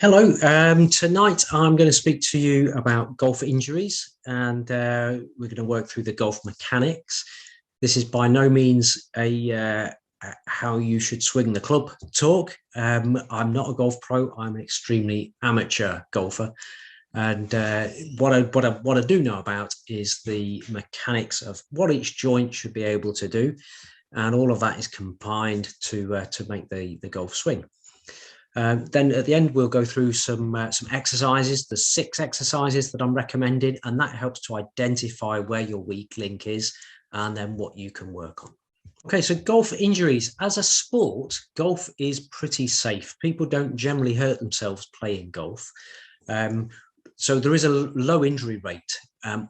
Hello. Tonight I'm going to speak to you about golf injuries, and we're going to work through the golf mechanics. This is by no means a how you should swing the club talk. I'm not a golf pro. I'm an extremely amateur golfer, and what I do know about is the mechanics of what each joint should be able to do, and all of that is combined to make the golf swing. Then at the end, we'll go through some exercises, the 6 exercises that I'm recommending, and that helps to identify where your weak link is and then what you can work on. Okay, so golf injuries. As a sport, golf is pretty safe. People don't generally hurt themselves playing golf. So there is a low injury rate.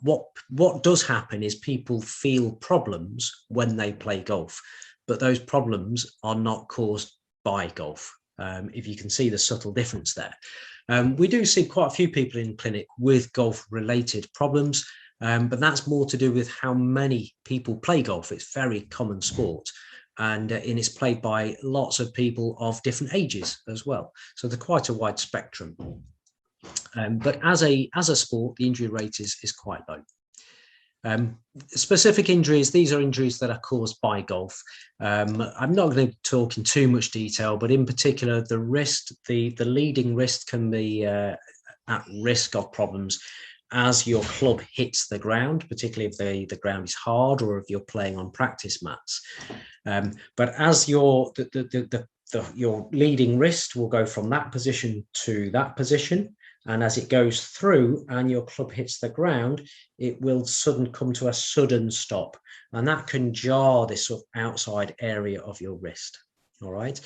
What does happen is people feel problems when they play golf, but those problems are not caused by golf. If you can see the subtle difference there. We do see quite a few people in clinic with golf related problems, but that's more to do with how many people play golf. It's a very common sport, and it's played by lots of people of different ages as well. So there's quite a wide spectrum. But as a sport, the injury rate is quite low. Specific injuries, these are injuries that are caused by golf. I'm not going to talk in too much detail, but in particular, the wrist, the leading wrist can be at risk of problems as your club hits the ground, particularly if the ground is hard or if you're playing on practice mats. But as your leading wrist will go from that position to that position, and as it goes through and your club hits the ground, it will come to a sudden stop. And that can jar this sort of outside area of your wrist. All right.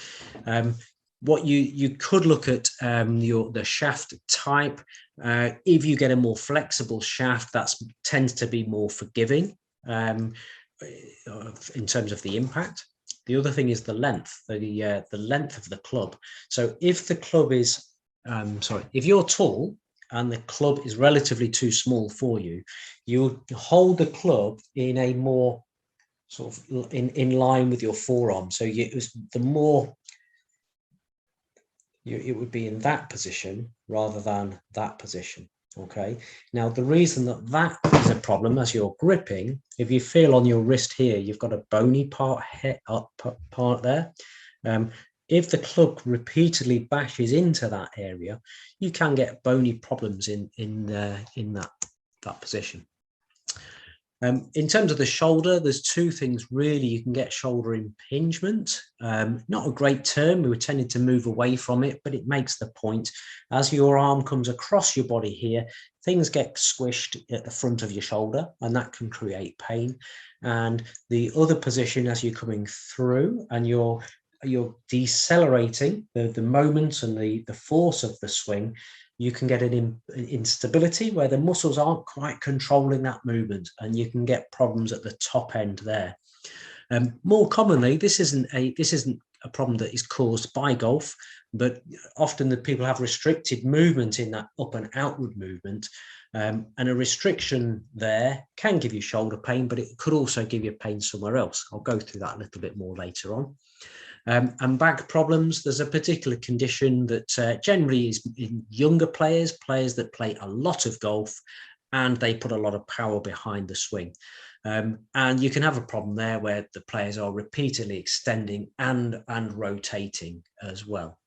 What you could look at the shaft type. If you get a more flexible shaft, that tends to be more forgiving in terms of the impact. The other thing is the length, the length of the club. So if the club is if you're tall and the club is relatively too small for you, you hold the club in a more sort of in line with your forearm. So it would be in that position rather than that position. Okay. Now, the reason that is a problem as you're gripping, if you feel on your wrist here, you've got a bony part there. If the club repeatedly bashes into that area, you can get bony problems in that position. In terms of the shoulder, there's 2 things really. You can get shoulder impingement. Not a great term. We tended to move away from it, but it makes the point. As your arm comes across your body here, things get squished at the front of your shoulder, and that can create pain. And the other position, as you're coming through and you're decelerating the moment and the force of the swing, you can get an instability where the muscles aren't quite controlling that movement, and you can get problems at the top end there. More commonly, this isn't a problem that is caused by golf, but often the people have restricted movement in that up and outward movement, and a restriction there can give you shoulder pain, but it could also give you pain somewhere else. I'll go through that a little bit more later on. And back problems, there's a particular condition that generally is in younger players that play a lot of golf, and they put a lot of power behind the swing. And you can have a problem there where the players are repeatedly extending and rotating as well.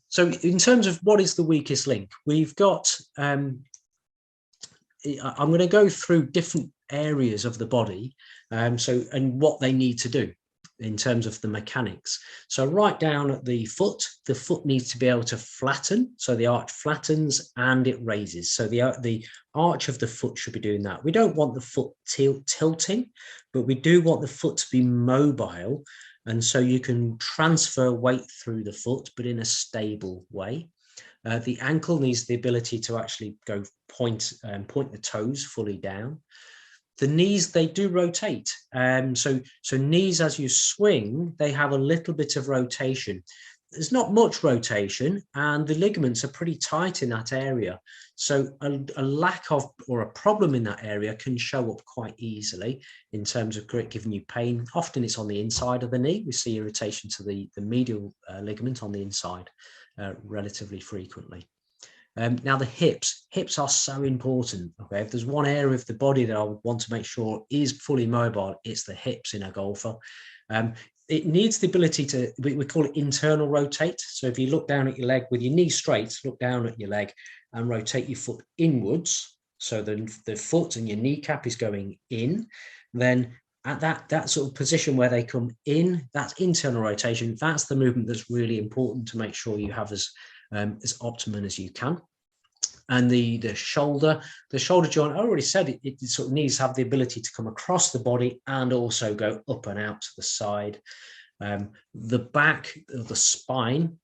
So in terms of what is the weakest link, we've got, I'm going to go through different areas of the body, and what they need to do in terms of the mechanics. So right down at the foot needs to be able to flatten. So the arch flattens and it raises. So the arch of the foot should be doing that. We don't want the foot tilting, but we do want the foot to be mobile. And so you can transfer weight through the foot, but in a stable way. The ankle needs the ability to actually go point the toes fully down. The knees, they do rotate. So knees, as you swing, they have a little bit of rotation. there's not much rotation and the ligaments are pretty tight in that area. So a lack of or a problem in that area can show up quite easily in terms of giving you pain. Often it's on the inside of the knee. We see irritation to the medial ligament on the inside relatively frequently. Now the hips are so important. Okay, if there's one area of the body that I would want to make sure is fully mobile, it's the hips in a golfer. It needs the ability to, we call it internal rotate. So if you look down at your leg with your knee straight, look down at your leg and rotate your foot inwards. So the foot and your kneecap is going in. Then at that sort of position where they come in, that's internal rotation. That's the movement that's really important to make sure you have as optimum as you can. And the shoulder joint, I already said it sort of needs to have the ability to come across the body and also go up and out to the side. The back of the spine,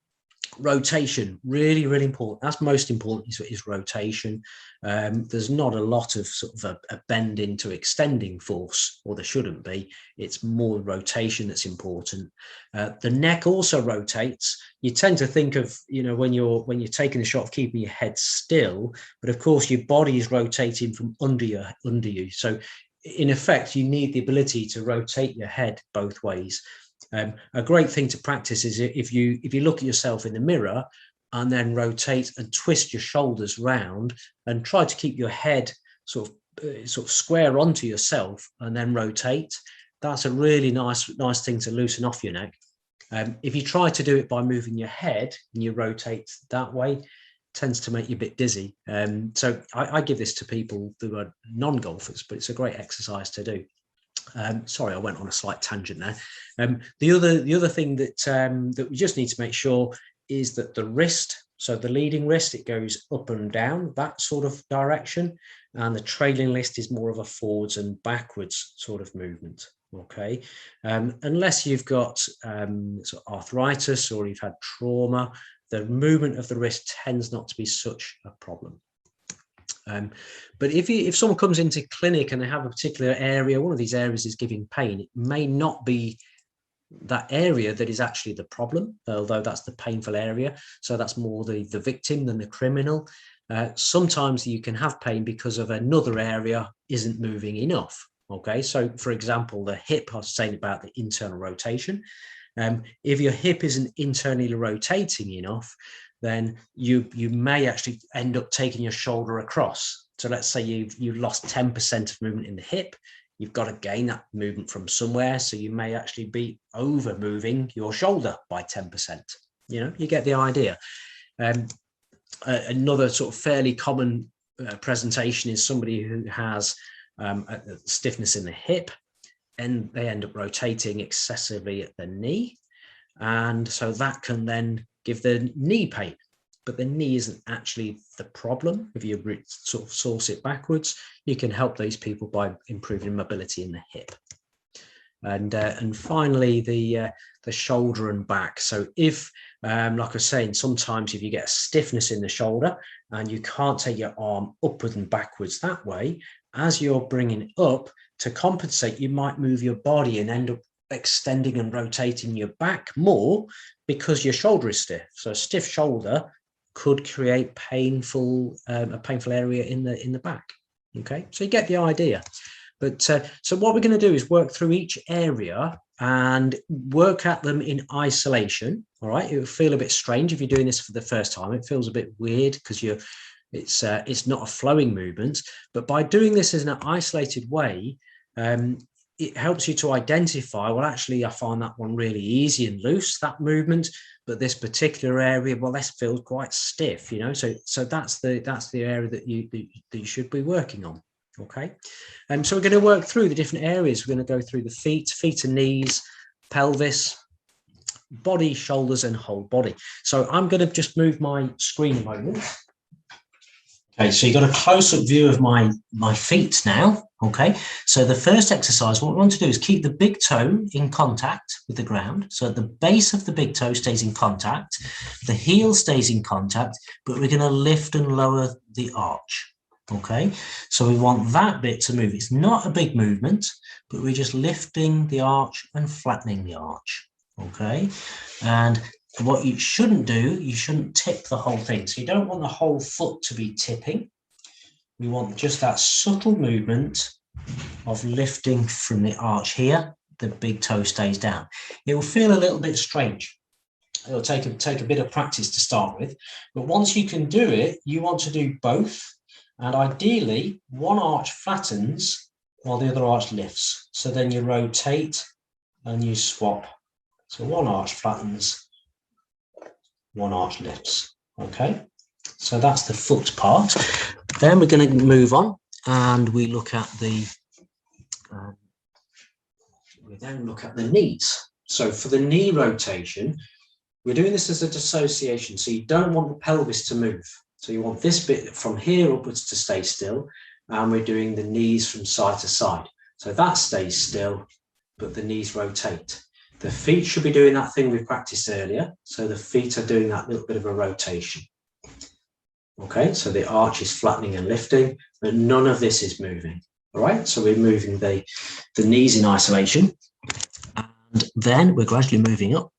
rotation, really, really important. That's most important is rotation. There's not a lot of sort of a bend into extending force, or there shouldn't be. It's more rotation that's important. The neck also rotates. You tend to think of, when you're taking the shot of keeping your head still, but of course your body is rotating from under you. So in effect, you need the ability to rotate your head both ways. A great thing to practice is if you look at yourself in the mirror and then rotate and twist your shoulders round and try to keep your head sort of square onto yourself and then rotate. That's a really nice thing to loosen off your neck. If you try to do it by moving your head and you rotate that way, it tends to make you a bit dizzy. So I give this to people who are non-golfers, but it's a great exercise to do. Sorry, I went on a slight tangent there. The other thing that we just need to make sure is that the wrist, so the leading wrist, it goes up and down, that sort of direction, and the trailing wrist is more of a forwards and backwards sort of movement. Okay, unless you've got sort of arthritis or you've had trauma, the movement of the wrist tends not to be such a problem. But if someone comes into clinic and they have a particular area, one of these areas is giving pain, it may not be that area that is actually the problem, although that's the painful area. So that's more the victim than the criminal. Sometimes you can have pain because of another area isn't moving enough. Okay, so for example, the hip, I was saying about the internal rotation. If your hip isn't internally rotating enough, then you may actually end up taking your shoulder across. So let's say you've lost 10% of movement in the hip. You've got to gain that movement from somewhere. So you may actually be over moving your shoulder by 10%. You get the idea. Another sort of fairly common presentation is somebody who has a stiffness in the hip, and they end up rotating excessively at the knee. And so that can then give the knee pain, but the knee isn't actually the problem. If you sort of source it backwards, you can help those people by improving mobility in the hip. And finally, the shoulder and back. So if, like I was saying, sometimes if you get a stiffness in the shoulder and you can't take your arm upward and backwards that way, as you're bringing it up, to compensate, you might move your body and end up extending and rotating your back more because your shoulder is stiff. So a stiff shoulder could create a painful area in the back. Okay, so you get the idea. But so what we're going to do is work through each area and work at them in isolation. All right, it will feel a bit strange if you're doing this for the first time. It feels a bit weird because it's not a flowing movement. But by doing this in an isolated way, it helps you to identify, well, actually, I find that one really easy and loose, that movement, but this particular area, well, this feels quite stiff, so that's the area that you should be working on. Okay, so we're going to work through the different areas. We're going to go through the feet and knees, pelvis, body, shoulders, and whole body. So I'm going to just move my screen a moment. Okay, so you've got a close-up view of my feet now. Okay, so the first exercise, what we want to do is keep the big toe in contact with the ground. So the base of the big toe stays in contact, the heel stays in contact, but we're going to lift and lower the arch. Okay, so we want that bit to move. It's not a big movement, but we're just lifting the arch and flattening the arch. Okay, and what you shouldn't do, you shouldn't tip the whole thing. So you don't want the whole foot to be tipping. We want just that subtle movement of lifting from the arch here. The big toe stays down. It will feel a little bit strange. It'll take a bit of practice to start with, but once you can do it, you want to do both. And ideally, one arch flattens while the other arch lifts. So then you rotate and you swap. So one arch flattens, one arch lifts. Okay, so that's the foot part. Then we're going to move on and we look at the knees. So for the knee rotation, we're doing this as a dissociation. So you don't want the pelvis to move. So you want this bit from here upwards to stay still. And we're doing the knees from side to side. So that stays still, but the knees rotate. The feet should be doing that thing we practiced earlier. So the feet are doing that little bit of a rotation. Okay, so the arch is flattening and lifting, but none of this is moving. All right, so we're moving the knees in isolation. And then we're gradually moving up.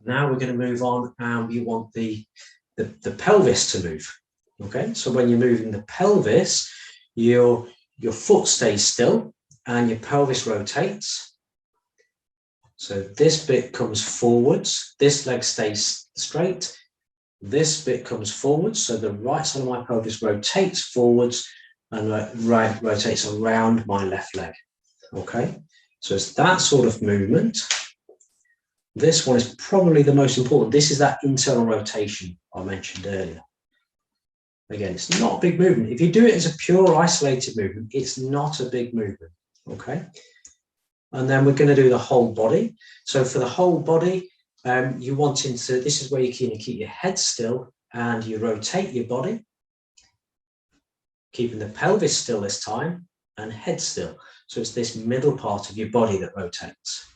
Now we're going to move on and we want the pelvis to move. Okay, so when you're moving the pelvis, your foot stays still and your pelvis rotates. So this bit comes forwards, this leg stays straight, this bit comes forwards, so the right side of my pelvis rotates forwards and rotates around my left leg. Okay, so it's that sort of movement. This one is probably the most important. This is that internal rotation I mentioned earlier. Again, it's not a big movement. If you do it as a pure isolated movement, it's not a big movement. Okay, and then we're going to do the whole body. So for the whole body, you want to, this is where you can keep your head still and you rotate your body, keeping the pelvis still this time and head still. So it's this middle part of your body that rotates.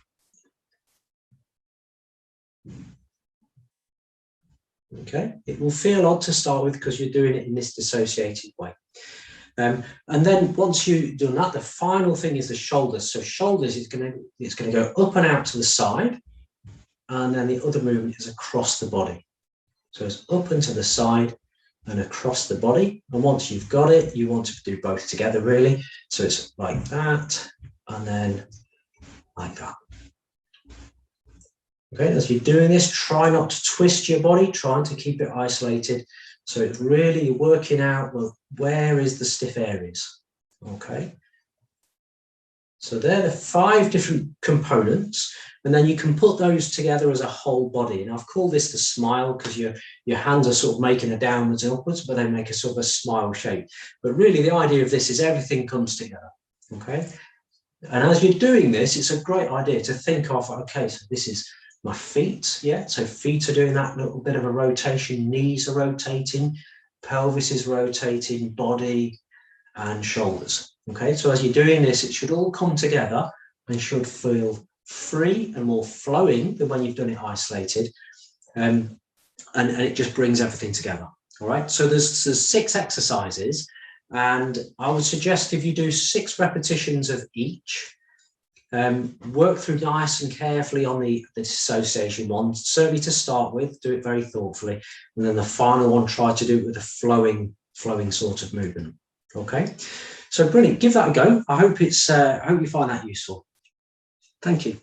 Okay, it will feel odd to start with because you're doing it in this dissociated way. And then once you've done that, the final thing is the shoulders. So shoulders, it's going to go up and out to the side, and then the other movement is across the body. So it's up and to the side and across the body. And once you've got it, you want to do both together really. So it's like that and then like that. Okay, as you're doing this, try not to twist your body, trying to keep it isolated. So it's really working out, well, where is the stiff areas? Okay. So they're the 5 different components, and then you can put those together as a whole body. And I've called this the smile because your hands are sort of making a downwards and upwards, but they make a sort of a smile shape. But really the idea of this is everything comes together. Okay. And as you're doing this, it's a great idea to think of, okay, so this is my feet, yeah, so feet are doing that little bit of a rotation, knees are rotating, pelvis is rotating, body and shoulders. Okay, so as you're doing this, it should all come together and should feel free and more flowing than when you've done it isolated, and it just brings everything together. All right, so there's 6 exercises, and I would suggest if you do 6 repetitions of each, work through nice and carefully on the dissociation one, certainly to start with, do it very thoughtfully, and then the final one, try to do it with a flowing sort of movement. Okay, so brilliant, give that a go. I hope you find that useful. Thank you.